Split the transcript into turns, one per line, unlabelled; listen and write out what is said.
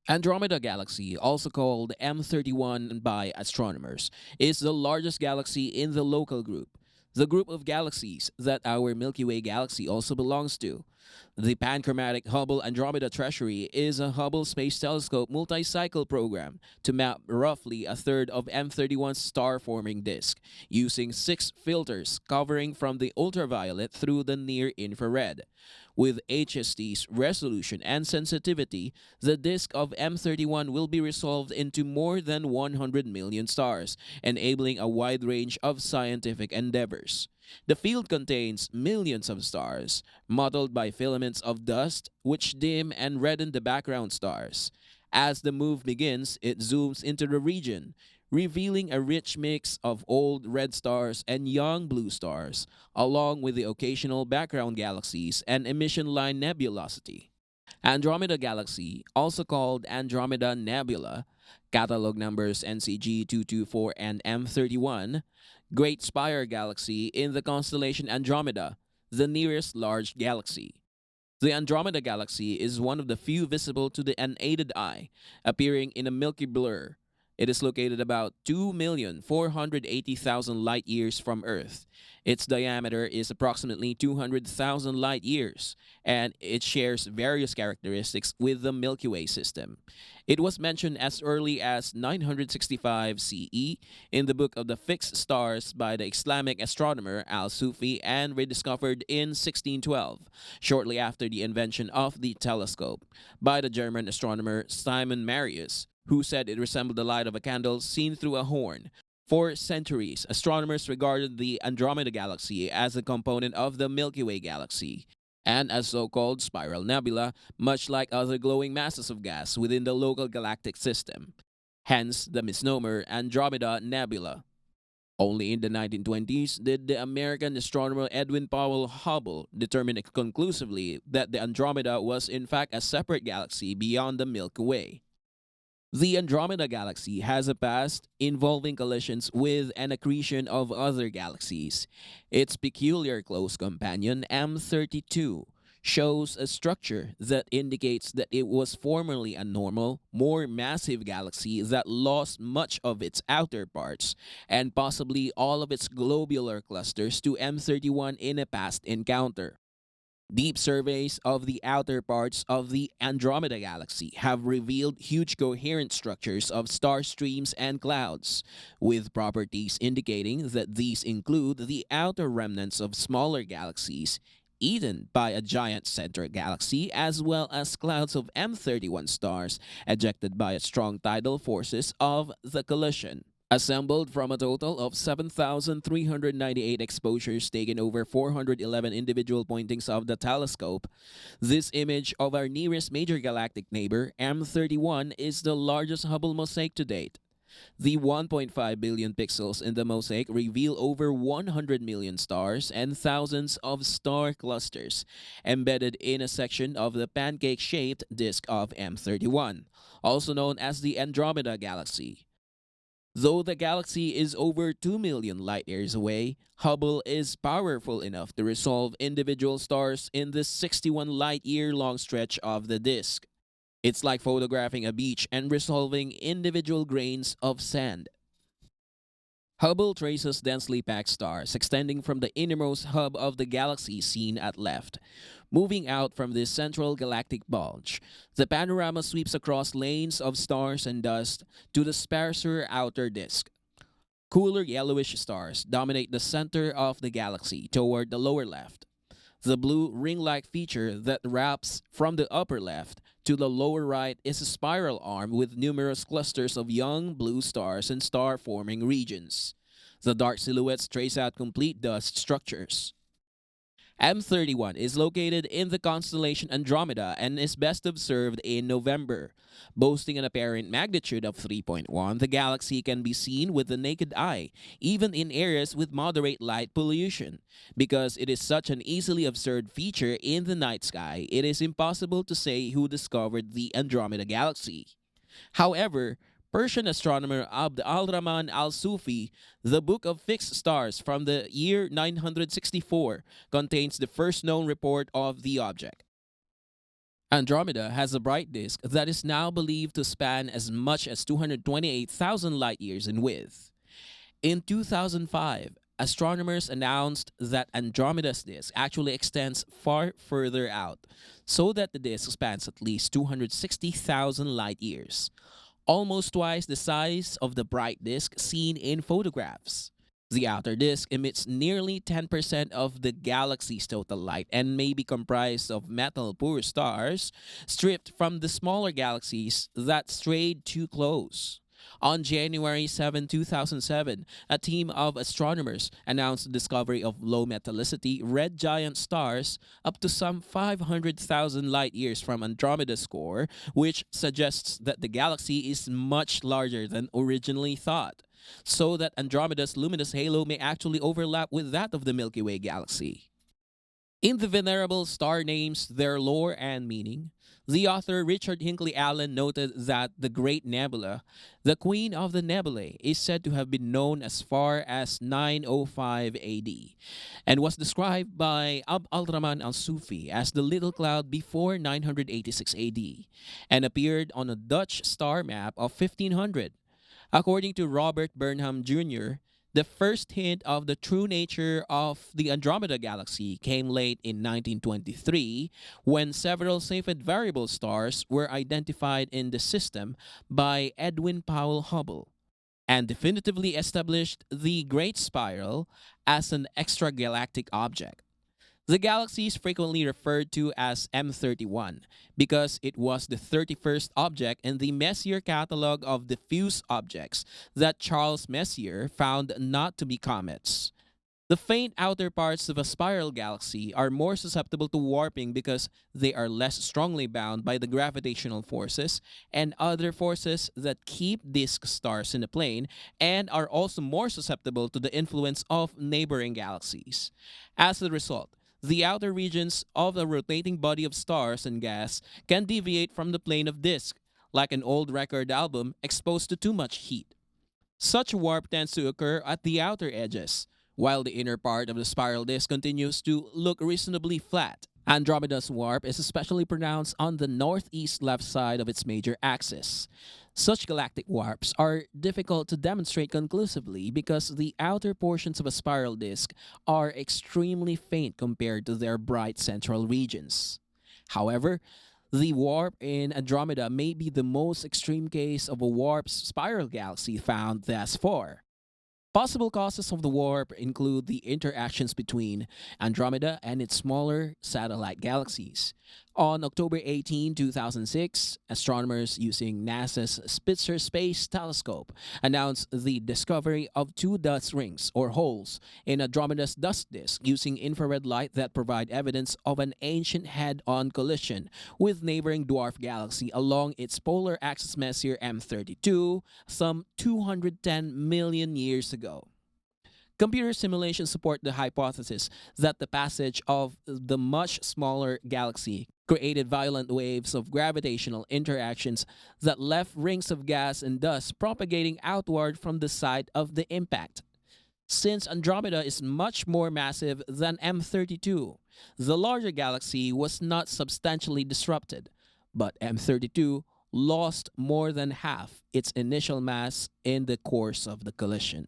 Andromeda Galaxy, also called M31 by astronomers, is the largest galaxy in the local group, the group of galaxies that our Milky Way galaxy also belongs to. The Panchromatic Hubble Andromeda Treasury is a Hubble Space Telescope multi-cycle program to map roughly a third of M31's star-forming disk, using 6 filters covering from the ultraviolet through the near-infrared. With HST's resolution and sensitivity, the disk of M31 will be resolved into more than 100 million stars, enabling a wide range of scientific endeavors. The field contains millions of stars, mottled by filaments of dust which dim and redden the background stars. As the move begins, it zooms into the region, revealing a rich mix of old red stars and young blue stars, along with the occasional background galaxies and emission line nebulosity. Andromeda Galaxy, also called Andromeda Nebula, catalog numbers NCG 224 and M31, Great Spire Galaxy in the constellation Andromeda, the nearest large galaxy. The Andromeda Galaxy is one of the few visible to the unaided eye, appearing in a milky blur. It is located about 2,480,000 light years from Earth. Its diameter is approximately 200,000 light years, and it shares various characteristics with the Milky Way system. It was mentioned as early as 965 CE in the Book of the Fixed Stars by the Islamic astronomer Al-Sufi and rediscovered in 1612, shortly after the invention of the telescope, by the German astronomer Simon Marius, who said it resembled the light of a candle seen through a horn. For centuries, astronomers regarded the Andromeda Galaxy as a component of the Milky Way galaxy, and as so-called spiral nebula, much like other glowing masses of gas within the local galactic system. Hence the misnomer Andromeda Nebula. Only in the 1920s did the American astronomer Edwin Powell Hubble determine conclusively that the Andromeda was in fact a separate galaxy beyond the Milky Way. The Andromeda Galaxy has a past involving collisions with and accretion of other galaxies. Its peculiar close companion, M32, shows a structure that indicates that it was formerly a normal, more massive galaxy that lost much of its outer parts and possibly all of its globular clusters to M31 in a past encounter. Deep surveys of the outer parts of the Andromeda Galaxy have revealed huge coherent structures of star streams and clouds, with properties indicating that these include the outer remnants of smaller galaxies eaten by a giant center galaxy, as well as clouds of M31 stars ejected by strong tidal forces of the collision. Assembled from a total of 7,398 exposures taken over 411 individual pointings of the telescope, this image of our nearest major galactic neighbor, M31, is the largest Hubble mosaic to date. The 1.5 billion pixels in the mosaic reveal over 100 million stars and thousands of star clusters embedded in a section of the pancake-shaped disk of M31, also known as the Andromeda Galaxy. Though the galaxy is over 2 million light years away, Hubble is powerful enough to resolve individual stars in this 61 light year long stretch of the disk. It's like photographing a beach and resolving individual grains of sand. Hubble traces densely packed stars extending from the innermost hub of the galaxy seen at left. Moving out from this central galactic bulge, the panorama sweeps across lanes of stars and dust to the sparser outer disk. Cooler yellowish stars dominate the center of the galaxy toward the lower left. The blue ring-like feature that wraps from the upper left to the lower right is a spiral arm with numerous clusters of young blue stars and star-forming regions. The dark silhouettes trace out complete dust structures. M31 is located in the constellation Andromeda and is best observed in November. Boasting an apparent magnitude of 3.1, the galaxy can be seen with the naked eye, even in areas with moderate light pollution. Because it is such an easily observed feature in the night sky, it is impossible to say who discovered the Andromeda Galaxy. However, Persian astronomer Abd al-Rahman al-Sufi, the Book of Fixed Stars from the year 964, contains the first known report of the object. Andromeda has a bright disk that is now believed to span as much as 228,000 light years in width. In 2005, astronomers announced that Andromeda's disk actually extends far further out, so that the disk spans at least 260,000 light years, almost twice the size of the bright disk seen in photographs. The outer disk emits nearly 10% of the galaxy's total light and may be comprised of metal poor stars stripped from the smaller galaxies that strayed too close. On January 7, 2007, a team of astronomers announced the discovery of low metallicity red giant stars up to some 500,000 light years from Andromeda's core, which suggests that the galaxy is much larger than originally thought, so that Andromeda's luminous halo may actually overlap with that of the Milky Way galaxy. In the venerable star names, their lore and meaning, the author Richard Hinckley Allen noted that the Great Nebula, the Queen of the Nebulae, is said to have been known as far as 905 AD and was described by Abd al-Rahman al-Sufi as the little cloud before 986 AD and appeared on a Dutch star map of 1500. According to Robert Burnham Jr., the first hint of the true nature of the Andromeda Galaxy came late in 1923 when several Cepheid variable stars were identified in the system by Edwin Powell Hubble and definitively established the Great Spiral as an extragalactic object. The galaxy is frequently referred to as M31 because it was the 31st object in the Messier catalog of diffuse objects that Charles Messier found not to be comets. The faint outer parts of a spiral galaxy are more susceptible to warping because they are less strongly bound by the gravitational forces and other forces that keep disk stars in the plane and are also more susceptible to the influence of neighboring galaxies. As a result, the outer regions of the rotating body of stars and gas can deviate from the plane of disk, like an old record album exposed to too much heat. Such warp tends to occur at the outer edges, while the inner part of the spiral disk continues to look reasonably flat. Andromeda's warp is especially pronounced on the northeast left side of its major axis. Such galactic warps are difficult to demonstrate conclusively because the outer portions of a spiral disk are extremely faint compared to their bright central regions. However, the warp in Andromeda may be the most extreme case of a warped spiral galaxy found thus far. Possible causes of the warp include the interactions between Andromeda and its smaller satellite galaxies. On October 18, 2006, astronomers using NASA's Spitzer Space Telescope announced the discovery of two dust rings, or holes, in Andromeda's dust disk using infrared light that provide evidence of an ancient head-on collision with neighboring dwarf galaxy along its polar axis Messier M32 some 210 million years ago. Computer simulations support the hypothesis that the passage of the much smaller galaxy created violent waves of gravitational interactions that left rings of gas and dust propagating outward from the site of the impact. Since Andromeda is much more massive than M32, the larger galaxy was not substantially disrupted, but M32 lost more than half its initial mass in the course of the collision.